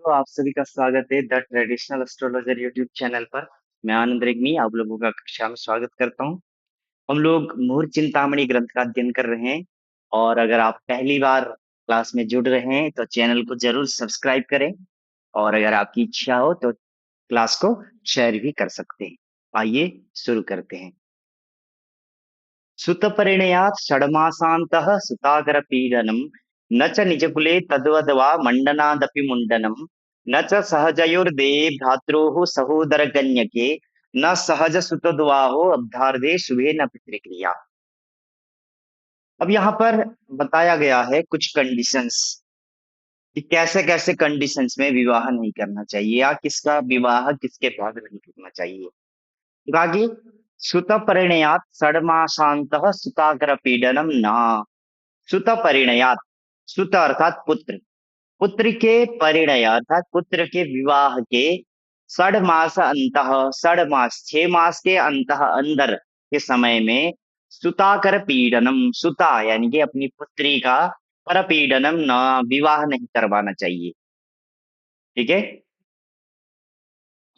तो आप सभी का स्वागत है the traditional astrologer YouTube channel पर। मैं आनंद रेग्मी आप लोगों का कक्षा में स्वागत करता हूं। हम लोग मुहूर्त चिंतामणि ग्रंथ का अध्ययन कर रहे हैं और अगर आप पहली बार क्लास में जुड़ रहे हैं तो चैनल को जरूर सब्सक्राइब करें और अगर आपकी इच्छा हो तो क्लास को शेयर भी कर सकते हैं। आइए शुरू करते हैं। सुतपरिणयात् षड्मासान्तः सुतागरपीडनम् न च निजकुले तद्वद्वा मण्डनादपि मुण्डनम् न च सहजयोर्देये भ्रात्रोः सहोदरगण्यके न सहजसुतद्वाहो अब्धार्धे शुभे न पितृक्रिया। अब यहाँ पर बताया गया है कुछ कंडीशंस कि कैसे कैसे कंडीशंस में विवाह नहीं करना चाहिए या किसका विवाह किसके बाद नहीं करना चाहिए। रागी सुत परिणयात षड्मासांतः सुताग्र पीडनम न। सुत परिणयात, सुत अर्थात पुत्र, पुत्र के परिणय अर्थात पुत्र के विवाह के षड मास अंतः, षड मास 6 मास के अंतः अंदर के समय में सुताकर पीडनम, सुता यानी कि अपनी पुत्री का पर पीडनम न, विवाह नहीं करवाना चाहिए। ठीक है।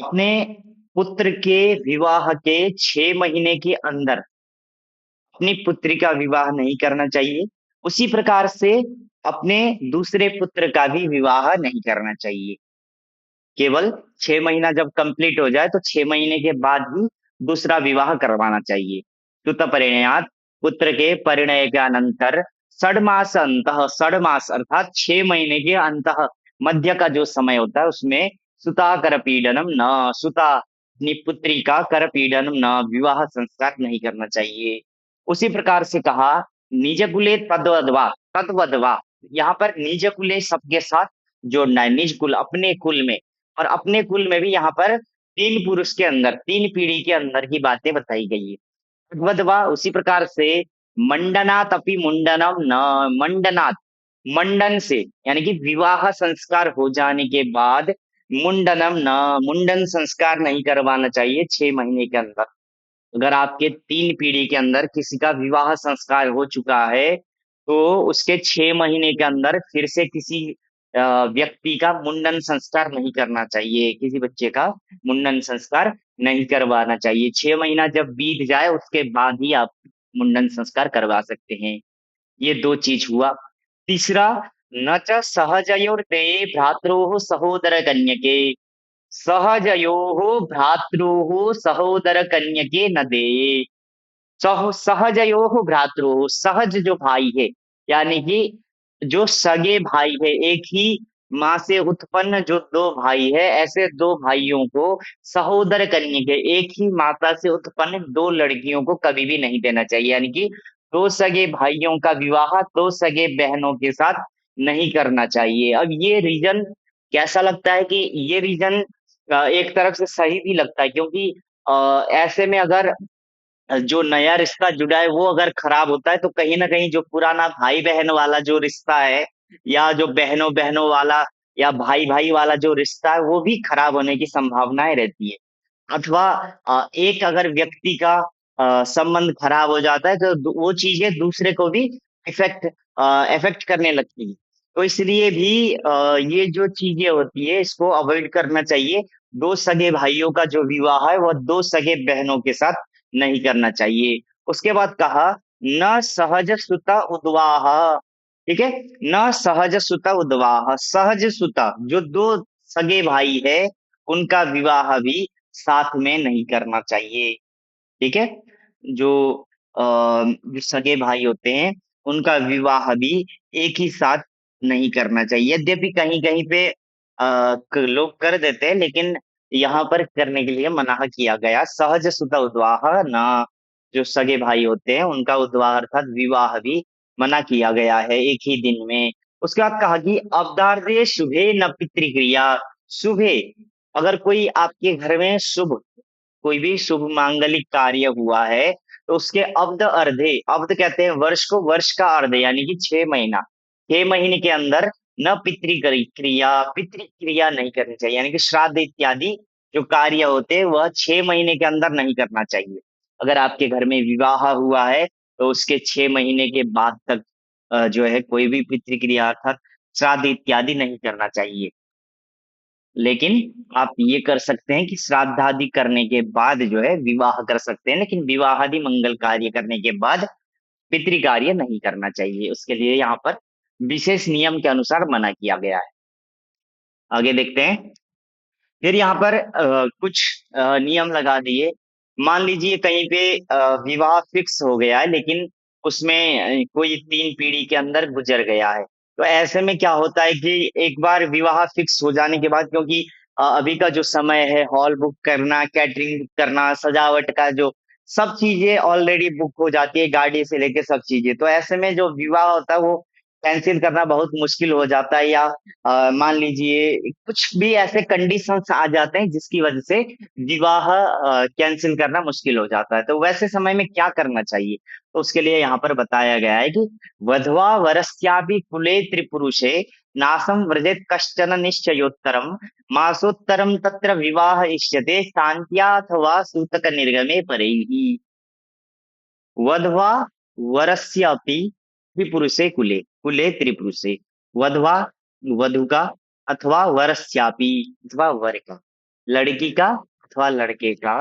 अपने पुत्र के विवाह के 6 महीने के अंदर अपनी पुत्री का विवाह नहीं करना चाहिए। उसी प्रकार से अपने दूसरे पुत्र का भी विवाह नहीं करना चाहिए। केवल 6 महीना जब कंप्लीट हो जाए तो 6 महीने के बाद ही दूसरा विवाह करवाना चाहिए। सुत परिणयात, पुत्र के परिणय के अनंतर षड्मास अंतः, षड्मास अर्थात 6 महीने के अंतः, मध्य का जो समय होता है उसमें सुता कर पीडनम न, सुता अपनी पुत्री का कर पीडनम न, विवाह संस्कार नहीं करना चाहिए। उसी प्रकार से कहा निज कुले तद्वद्वा, तद्वद्वा यहाँ पर निज कुले शब्द के साथ जोड़ना है। निज कुल अपने कुल में, और अपने कुल में भी यहाँ पर 3 पुरुष के अंदर, 3 पीढ़ी के अंदर की बातें बताई गई है। तद्वद्वा उसी प्रकार से मंडनात् अपि मुंडनम न, मंडनात् मंडन से यानी कि विवाह संस्कार हो जाने के बाद मुंडनम न, मुंडन संस्कार नहीं करवाना चाहिए 6 महीने के अंदर। अगर आपके 3 पीढ़ी के अंदर किसी का विवाह संस्कार हो चुका है तो उसके 6 महीने के अंदर फिर से किसी व्यक्ति का मुंडन संस्कार नहीं करना चाहिए, किसी बच्चे का मुंडन संस्कार नहीं करवाना चाहिए। 6 महीना जब बीत जाए उसके बाद ही आप मुंडन संस्कार करवा सकते हैं। ये दो चीज हुआ। तीसरा, न च सहजयोर्ते भ्रातरोः सहोदर कन्यके, सहजयोः भ्रातरोः सहोदर कन्यके न देये। सहजयोः भ्रातरोः, सहज जो भाई है यानी कि जो सगे भाई है, एक ही माँ से उत्पन्न जो दो भाई है, ऐसे दो भाइयों को सहोदर कन्यके, एक ही माता से उत्पन्न दो लड़कियों को कभी भी नहीं देना चाहिए। यानी कि दो सगे भाइयों का विवाह दो सगे बहनों के साथ नहीं करना चाहिए। अब ये रीजन कैसा लगता है कि ये रीजन एक तरफ से सही भी लगता है, क्योंकि ऐसे में अगर जो नया रिश्ता जुड़ा है वो अगर खराब होता है तो कहीं ना कहीं जो पुराना भाई बहन वाला जो रिश्ता है, या जो बहनों बहनों वाला या भाई भाई वाला जो रिश्ता है वो भी खराब होने की संभावनाएं रहती है। अथवा एक अगर व्यक्ति का संबंध खराब हो जाता है तो वो चीजें दूसरे को भी इफेक्ट इफेक्ट करने लगती है। तो इसलिए भी ये जो चीजें होती है इसको अवॉइड करना चाहिए। दो सगे भाइयों का जो विवाह है वह दो सगे बहनों के साथ नहीं करना चाहिए। उसके बाद कहा न सहज सुता उद्वाह। ठीक है। न सहज सुता उद्वाह, सहज सुता जो दो सगे भाई है उनका विवाह भी साथ में नहीं करना चाहिए। ठीक है। जो जो सगे भाई होते हैं उनका विवाह भी एक ही साथ नहीं करना चाहिए। यद्यपि कहीं कहीं पे लोग कर देते हैं लेकिन यहाँ पर करने के लिए मना किया गया। सहज सुत उद्वाह ना, जो सगे भाई होते हैं उनका उद्वाह अर्थात विवाह भी मना किया गया है एक ही दिन में। उसके बाद कहा कि अवदार्दे शुभे न पितृक्रिया। शुभे, अगर कोई आपके घर में शुभ, कोई भी शुभ मांगलिक कार्य हुआ है तो उसके अब्द अर्धे, अब्द कहते हैं वर्ष को, वर्ष का अर्ध यानी कि 6 महीना, 6 महीने के अंदर न पितृक्रिया, पितृक्रिया नहीं करनी चाहिए। यानी कि श्राद्ध इत्यादि जो कार्य होते हैं वह 6 महीने के अंदर नहीं करना चाहिए। अगर आपके घर में विवाह हुआ है तो उसके 6 महीने के बाद तक जो है कोई भी पितृक्रिया अर्थात श्राद्ध इत्यादि नहीं करना चाहिए। लेकिन आप ये कर सकते हैं कि श्राद्धादि करने के बाद जो है विवाह कर सकते हैं, लेकिन विवाहादि मंगल कार्य करने के बाद पितृ कार्य नहीं करना चाहिए। उसके लिए यहाँ पर विशेष नियम के अनुसार मना किया गया है। आगे देखते हैं। फिर यहाँ पर कुछ नियम लगा दिए। मान लीजिए कहीं पे विवाह फिक्स हो गया है, लेकिन उसमें कोई 3 पीढ़ी के अंदर गुजर गया है। तो ऐसे में क्या होता है कि एक बार विवाह फिक्स हो जाने के बाद, क्योंकि अभी का जो समय है, हॉल बुक करना, कैटरिंग बुक करना, सजावट का जो सब चीज़ें ऑलरेडी बुक हो जाती है, गाड़ी से लेके सब चीज़ें। तो ऐसे में जो विवाह होता है वो कैंसल करना बहुत मुश्किल हो जाता है, या मान लीजिए कुछ भी ऐसे कंडीशंस आ जाते हैं जिसकी वजह से विवाह कैंसिल करना मुश्किल हो जाता है। तो वैसे समय में क्या करना चाहिए? तो उसके लिए यहाँ पर बताया गया है कि वधवा वरस्यापि कुले त्रिपुरुषे नासं व्रजेत कश्चन निश्चयोत्तरम मासोत्तरम तत्र विवाह इष्यते शान्त्या अथवा सूतक निर्गमे परैः। वधवा वरस्यापि त्रिपुरुषे कुले, कुले त्रिपुरुषे। वधवा वधु का, अथवा वरस्यापि अथवा वर का, लड़की का अथवा लड़के का,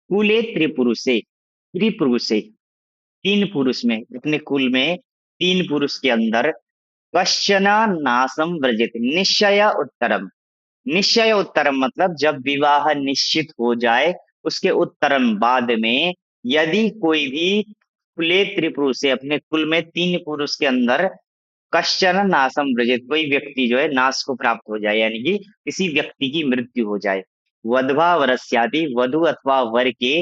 कुले त्रिपुरुषे, त्रिपुरुषे, 3 पुरुष में, अपने कुल में 3 पुरुष के अंदर कश्चन नासम व्रजेत, निश्चय उत्तरम। निश्चय उत्तरम मतलब जब विवाह निश्चित हो जाए उसके उत्तरम बाद में, यदि कोई भी कुले त्रिपुरुष से, अपने कुल में 3 पुरुष के अंदर कश्चन नासम व्रजेत, कोई व्यक्ति जो है नाश को प्राप्त हो जाए, यानी कि किसी व्यक्ति की मृत्यु हो जाए। वधवा वरस्यादि, वधु अथवा वर के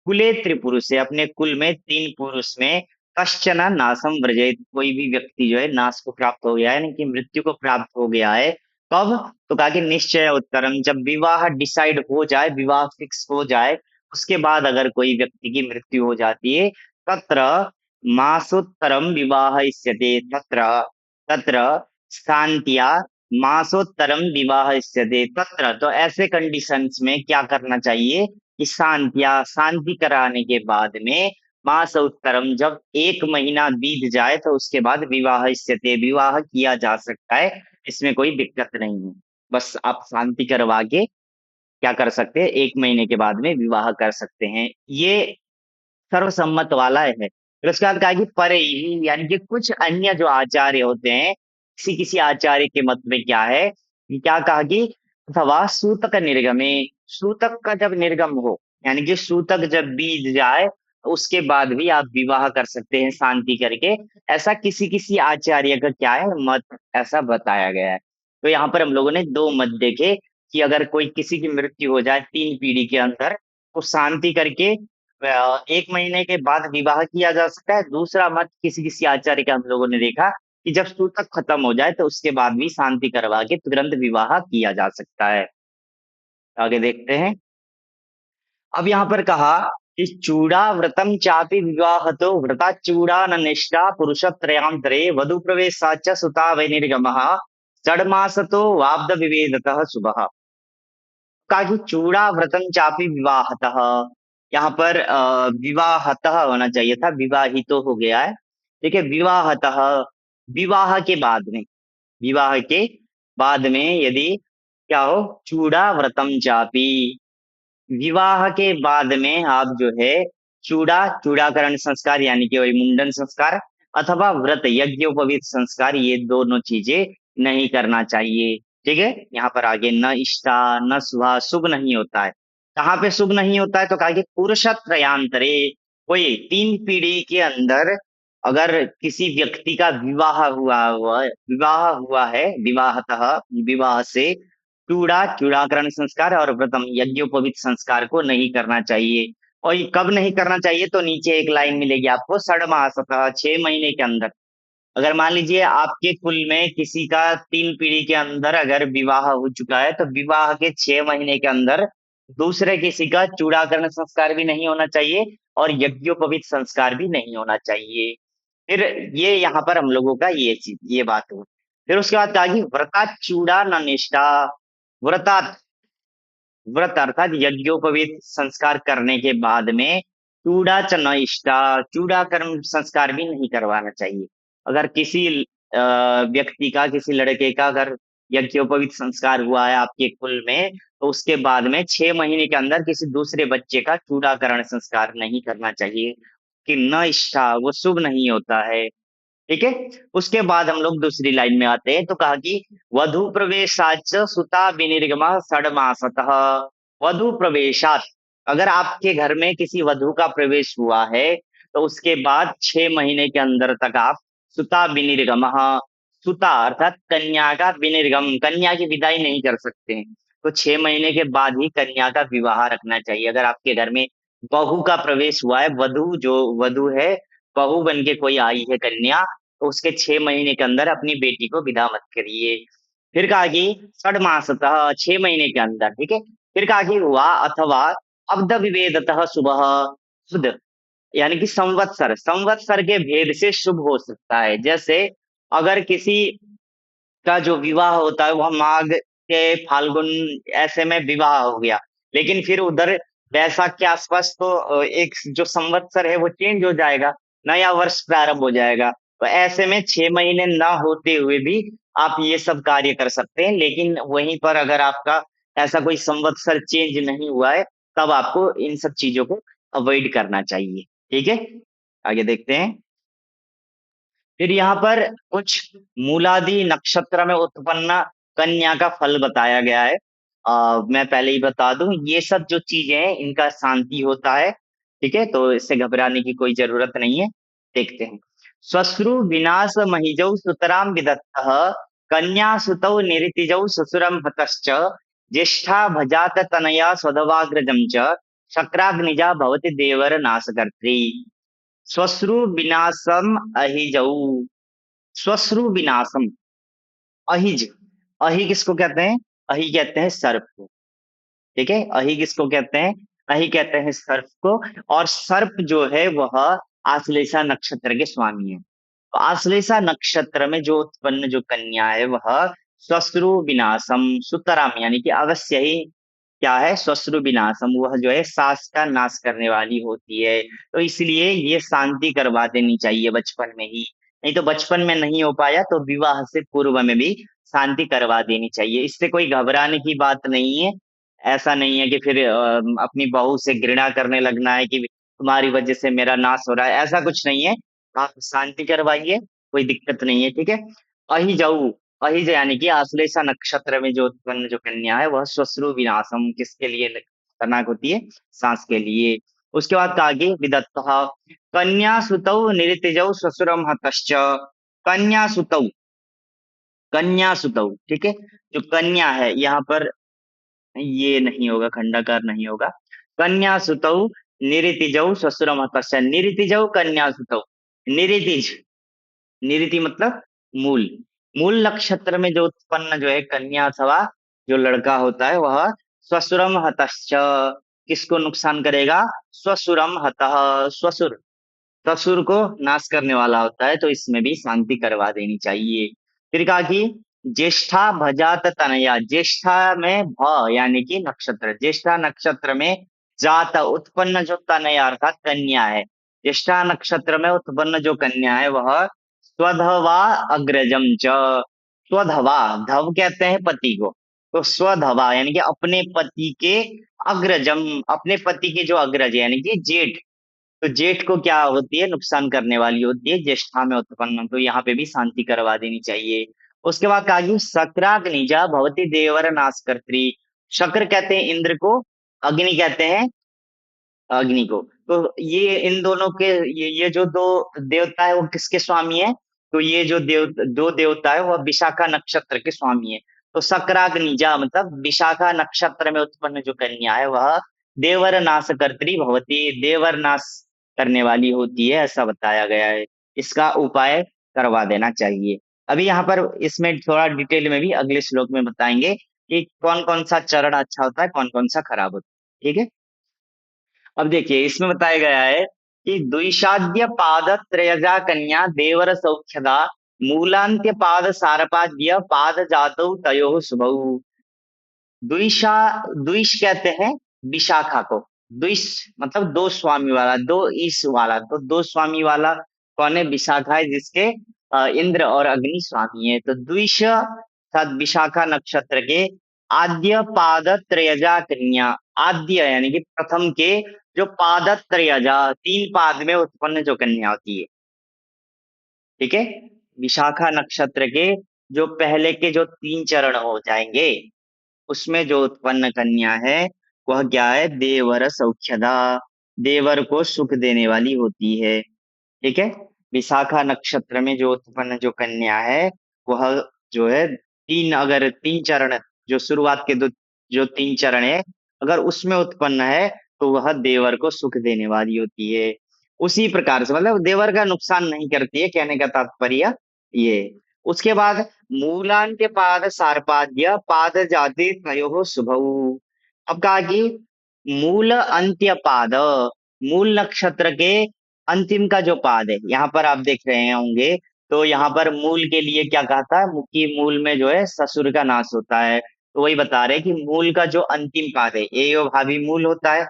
कुले त्रिपुरुष से, अपने कुल में 3 पुरुष में कश्चन नासम व्रजेत, कोई भी व्यक्ति जो है नाश को प्राप्त हो गया है, यानी कि मृत्यु को प्राप्त हो गया है। कब? तो कहा कि निश्चय उत्तरम, जब विवाह डिसाइड हो जाए, विवाह फिक्स हो जाए, उसके बाद अगर कोई व्यक्ति की मृत्यु हो जाती है, तत्र मासोत्तरम विवाहयिष्यते, तत्र तत्र शान्त्या मासोत्तरम विवाहयिष्यते, तत्र तो ऐसे कंडीशंस में क्या करना चाहिए कि शान्त्या, शांति कराने के बाद में, मास उत्तरम, जब 1 महीना बीत जाए तो उसके बाद विवाहयिष्यते, विवाह किया जा सकता है, इसमें कोई दिक्कत नहीं है। बस आप शांति करवा के क्या कर सकते हैं, 1 महीने के बाद में विवाह कर सकते हैं। ये सर्वसम्मत वाला है। फिर उसके बाद कहा कि परे ही, यानी कि कुछ अन्य जो आचार्य होते हैं, किसी किसी आचार्य के मत में क्या है कि क्या कहा कि अथवा सूतक निर्गमे, सूतक का जब निर्गम हो, यानी कि सूतक जब बीत जाए उसके बाद भी आप विवाह कर सकते हैं शांति करके। ऐसा किसी किसी आचार्य का क्या है मत, ऐसा बताया गया है। तो यहाँ पर हम लोगों ने 2 मत देखे कि अगर कोई किसी की मृत्यु हो जाए 3 पीढ़ी के अंदर, तो शांति करके 1 महीने के बाद विवाह किया जा सकता है। दूसरा मत किसी-किसी आचार्य का हम लोगों ने देखा कि जब सूतक खत्म हो जाए तो उसके बाद भी शांति करवा के तुरंत विवाह किया जा सकता है। आगे देखते हैं। अब यहाँ पर कहा कि चूड़ा व्रतम चापि विवाहतो व्रता चूड़ा न निष्ठा पुरुषत्रयांतरे वधु प्रवेशाच्च सुता वै निर्गमः षड्मासतो वाब्द विवेदतः शुभः। कहा कि चूड़ा व्रतम चापि विवाहतः, यहाँ पर विवाहतः होना चाहिए था, विवाहितो हो गया है। ठीक है, विवाहतः, विवाह के बाद में, विवाह के बाद में यदि क्या हो, चूड़ा व्रतम चापि, विवाह के बाद में आप जो है चूड़ाकरण संस्कार, यानी कि वही मुंडन संस्कार, अथवा व्रत यज्ञोपवीत संस्कार, ये दोनों चीजें नहीं करना चाहिए। ठीक है, यहाँ पर आगे न इष्टा न शुभ, शुभ नहीं होता है। कहाँ पे शुभ नहीं होता है? तो कहा कि पुरुषत्रयांतरे, कोई 3 पीढ़ी के अंदर अगर किसी व्यक्ति का विवाह हुआ है, विवाहतः, विवाह से चूड़ाकरण संस्कार और व्रतम यज्ञोपवीत संस्कार को नहीं करना चाहिए। और ये कब नहीं करना चाहिए? तो नीचे एक लाइन मिलेगी आपको, षड्मासतः, 6 महीने के अंदर। अगर मान लीजिए आपके कुल में किसी का 3 पीढ़ी के अंदर अगर विवाह हो चुका है, तो विवाह के 6 महीने के अंदर दूसरे किसी का चूड़ाकरण संस्कार भी नहीं होना चाहिए और यज्ञोपवीत संस्कार भी नहीं होना चाहिए। फिर ये यहाँ पर हम लोगों का ये बात हुई। फिर उसके बाद कहा कि व्रता चूड़ा न निष्ठा, व्रतात, व्रत अर्थात यज्ञोपवीत संस्कार करने के बाद में चूड़ा च न इष्टा, चूड़ाकरण संस्कार भी नहीं करवाना चाहिए। अगर किसी व्यक्ति का, किसी लड़के का अगर यज्ञोपवीत संस्कार हुआ है आपके कुल में, तो उसके बाद में 6 महीने के अंदर किसी दूसरे बच्चे का चूड़ाकरण संस्कार नहीं करना चाहिए, कि न इष्टा वो शुभ नहीं होता है। ठीक है। उसके बाद हम लोग दूसरी लाइन में आते हैं, तो कहा कि वधु प्रवेशाच सुता विनिर्गमा षड्मासतः। वधु प्रवेशात, अगर आपके घर में किसी वधु का प्रवेश हुआ है, तो उसके बाद 6 महीने के अंदर तक आप सुता विनिर्गम, सुता अर्थात कन्या का विनिर्गम, कन्या की विदाई नहीं कर सकते हैं। तो 6 महीने के बाद ही कन्या का विवाह रखना चाहिए। अगर आपके घर में बहू का प्रवेश हुआ है, वधु जो वधु है, बहू बन के कोई आई है कन्या, तो उसके 6 महीने के अंदर अपनी बेटी को विदा मत करिए। फिर कहा कि षड्मासतः, 6 महीने के अंदर, ठीक है। फिर कहा कि हुआ अथवा अब्द विवेदतः सुबह, शुद्ध यानी कि संवत्सर, संवत्सर के भेद से शुभ हो सकता है। जैसे अगर किसी का जो विवाह होता है वह माघ के फाल्गुन ऐसे में विवाह हो गया, लेकिन फिर उधर बैसाख के आसपास तो एक जो संवत्सर है वो चेंज हो जाएगा, नया वर्ष प्रारंभ हो जाएगा। तो ऐसे में 6 महीने ना होते हुए भी आप ये सब कार्य कर सकते हैं, लेकिन वहीं पर अगर आपका ऐसा कोई संवत्सर चेंज नहीं हुआ है, तब आपको इन सब चीजों को अवॉइड करना चाहिए। ठीक है, आगे देखते हैं। फिर यहाँ पर कुछ मूलादि नक्षत्र में उत्पन्न कन्या का फल बताया गया है। मैं पहले ही बता दूं, ये सब जो चीजें हैं इनका शांति होता है। ठीक है, तो इससे घबराने की कोई जरूरत नहीं है। देखते हैं। श्वश्रु विनाश महिजौ सुतराम विदत्तः, कन्या सुतौ निरतिजौ ससुरम हतश्च, ज्येष्ठा भजात तनया स्वधवाग्रजं च, शक्राग्निजा भवति देवर नाशकर्त्री। श्वश्रु विनाशम अहिजौ, श्वश्रु विनाशम, अहिज, अहि किसको कहते हैं? अहि कहते हैं सर्प को। ठीक है, अहि किसको कहते हैं? अहि कहते हैं सर्प को। और सर्प जो है वह आश्लेषा नक्षत्र के स्वामी है। तो आश्लेषा नक्षत्र में जो उत्पन्न जो कन्या है वह श्वश्रु विनाशम सुतराम, यानी कि अवश्य ही क्या है, श्वश्रु विनाशम, वह जो है सास का नाश करने वाली होती है। तो इसलिए ये शांति करवा देनी चाहिए बचपन में ही। नहीं तो बचपन में नहीं हो पाया तो विवाह से पूर्व में भी शांति करवा देनी चाहिए। इससे कोई घबराने की बात नहीं है। ऐसा नहीं है कि फिर अपनी बहू से घृणा करने लगना है कि तुम्हारी वजह से मेरा नाश हो रहा है, ऐसा कुछ नहीं है। आप शांति करवाइए, कोई दिक्कत नहीं है। ठीक है। अहिजऊ, अहिज यानी कि आश्लेषा नक्षत्र में जो उत्पन्न जो कन्या है वह श्वश्रु विनाशम, किसके लिए खतरनाक होती है? सांस के लिए। उसके बाद कहा कि विदत्तः, कन्या सुतौ निरतिजौ ससुरम हतश्च। कन्या सुतौ, कन्या सुतौ, ठीक है। जो कन्या है यहाँ पर ये नहीं होगा, खंडाकार नहीं होगा। कन्या सुतौ निरतिजौ ससुरम हतश्च, निरतिजौ कन्या सुतौ। निरतिज, निरति मतलब मूल, मूल नक्षत्र में जो उत्पन्न जो है कन्या अथवा जो लड़का होता है वह स्वसुरम हतश्च, किसको नुकसान करेगा? स्वसुरम हतः, स्वसुर, ससुर को नाश करने वाला होता है। तो इसमें भी शांति करवा देनी चाहिए। फिर कहा कि ज्येष्ठा भजात तनया, ज्येष्ठा में भ यानी कि नक्षत्र, ज्येष्ठा नक्षत्र में जात उत्पन्न जो तनया अर्थात कन्या है, ज्येष्ठा नक्षत्र में उत्पन्न जो कन्या है वह स्वधवा अग्रजम च, स्वधवा, धव कहते हैं पति को, तो स्वधवा यानी कि अपने पति के अग्रजम, अपने पति के जो अग्रज है, यानी कि जेठ, तो जेठ को क्या होती है? नुकसान करने वाली होती है, ज्येष्ठा में उत्पन्न। तो यहाँ पे भी शांति करवा देनी चाहिए। उसके बाद कहा कि शक्राग्निजा भवती देवर नाशकर्त्री। शक्र कहते हैं इंद्र को, अग्नि कहते हैं अग्नि को। तो ये इन दोनों के ये जो दो देवता है वो किसके स्वामी है? तो ये जो दो देवता है वह विशाखा नक्षत्र के स्वामी है। तो शक्राग्निजा मतलब विशाखा नक्षत्र में उत्पन्न जो कन्या है वह देवर नाशकर्त्री भवती, देवर नाश करने वाली होती है, ऐसा बताया गया है। इसका उपाय करवा देना चाहिए। अभी यहाँ पर इसमें थोड़ा डिटेल में भी अगले श्लोक में बताएंगे कि कौन कौन सा चरण अच्छा होता है, कौन कौन सा खराब होता है। ठीक है। अब देखिए इसमें बताया गया है कि द्विषाद्य पाद त्रयजा कन्या देवर सौख्यदा, मूलांत्य पाद सारपाद्य पाद जातौ तयो शुभौ। द्विषा, द्विष कहते हैं विशाखा को, द्विष मतलब दो स्वामी वाला, दो ईश वाला, तो दो स्वामी वाला कौन है? विशाखा है, जिसके इंद्र और अग्नि स्वामी है। तो द्विष अर्थात विशाखा नक्षत्र के आद्य पादत्रयजा कन्या, आद्य यानी कि प्रथम के जो पादत्रयजा 3 पाद में उत्पन्न जो कन्या होती है, ठीक है? विशाखा नक्षत्र के जो पहले के जो 3 चरण हो जाएँगे, उसमें जो उत्पन्न कन्या है, वह क्या है? देवर सौख्यदा, देवर को सुख देने वाली होती है। ठीक है? विशाखा नक्षत्र में जो उत्पन्न जो कन्या है, वह जो है 3 अगर 3 चरण जो शुरुआत के 2 जो 3 चरण है, अगर उसमें उत्पन्न है, तो वह देवर को सुख देने वाली होती है। उसी प्रकार से मतलब देवर का नुकसान नहीं करती है, कहने का तात्पर्य ये। उसके बाद मूलान्त्य पाद सार्पाद्य पाद जाति तयोः शुभौ। अब कहा कि मूल अंत्य पाद, मूल नक्षत्र के अंतिम का जो पाद है, यहाँ पर आप देख रहे होंगे, तो यहाँ पर मूल के लिए क्या कहा था कि मूल में जो है ससुर का नाश होता है। तो वही बता रहे हैं कि मूल का जो अंतिम पाद है, एयो भावी मूल होता है,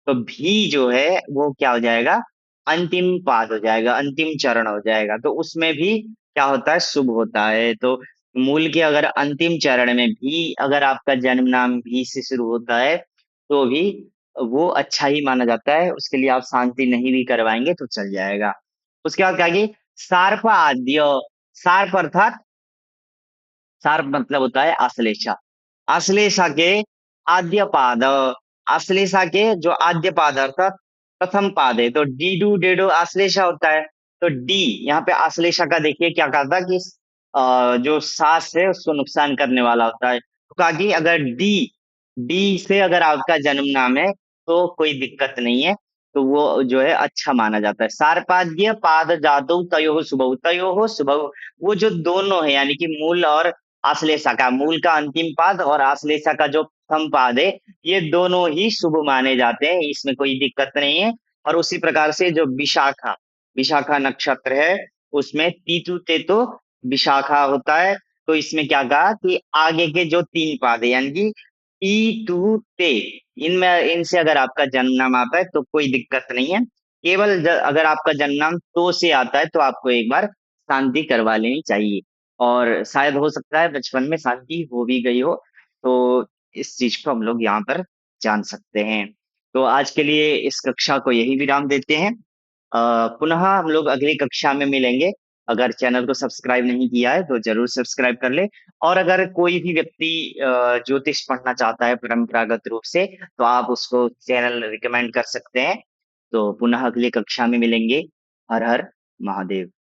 तो भी जो है वो क्या हो जाएगा? अंतिम पाद हो जाएगा, अंतिम चरण हो जाएगा। तो उसमें भी क्या होता है? शुभ होता है। तो मूल के अगर अंतिम चरण में भी अगर आपका जन्म नाम भी से शुरू होता है, तो भी वो अच्छा ही माना जाता है, उसके लिए आप शांति नहीं भी करवाएँगे तो चल जाएगा। उसके बाद क्या है कि सार्प आद्य, सार्प अर्थात सार्प मतलब होता है आश्लेषा। आश्लेषा के आद्य पाद, आश्लेषा के जो आद्य पाद अर्थात प्रथम पाद है, तो डीडू डेडो आश्लेषा होता है। तो डी यहाँ पे आश्लेषा का देखिए क्या कहा था कि जो सास है उसको नुकसान करने वाला होता है। तो कहा कि अगर डी डी से अगर आपका जन्म नाम है, तो कोई दिक्कत नहीं है, तो वो जो है अच्छा माना जाता है। सार्पाद्य पाद जातौ तयोः शुभौ, तयोः शुभौ, वो जो दोनों है यानी कि मूल और आश्लेषा का, मूल का अंतिम पाद और आश्लेषा का जो प्रथम पाद है, ये दोनों ही शुभ माने जाते हैं, इसमें कोई दिक्कत नहीं है। और उसी प्रकार से जो विशाखा, विशाखा नक्षत्र है, उसमें तीतु तेतो विशाखा होता है। तो इसमें क्या कहा कि आगे के जो 3 पाद है यानी कि टी, टू, ते, इनमें इनसे अगर आपका जन्म नाम आता है तो कोई दिक्कत नहीं है। केवल अगर आपका जन्म नाम तो से आता है तो आपको एक बार शांति करवा लेनी चाहिए। और शायद हो सकता है बचपन में शांति हो भी गई हो, तो इस चीज को हम लोग यहाँ पर जान सकते हैं। तो आज के लिए इस कक्षा को यही विराम देते हैं। पुनः हम लोग अगली कक्षा में मिलेंगे। अगर चैनल को सब्सक्राइब नहीं किया है तो जरूर सब्सक्राइब कर ले। और अगर कोई भी व्यक्ति ज्योतिष पढ़ना चाहता है परंपरागत रूप से, तो आप उसको चैनल रिकमेंड कर सकते हैं। तो पुनः अगली कक्षा में मिलेंगे। हर हर महादेव।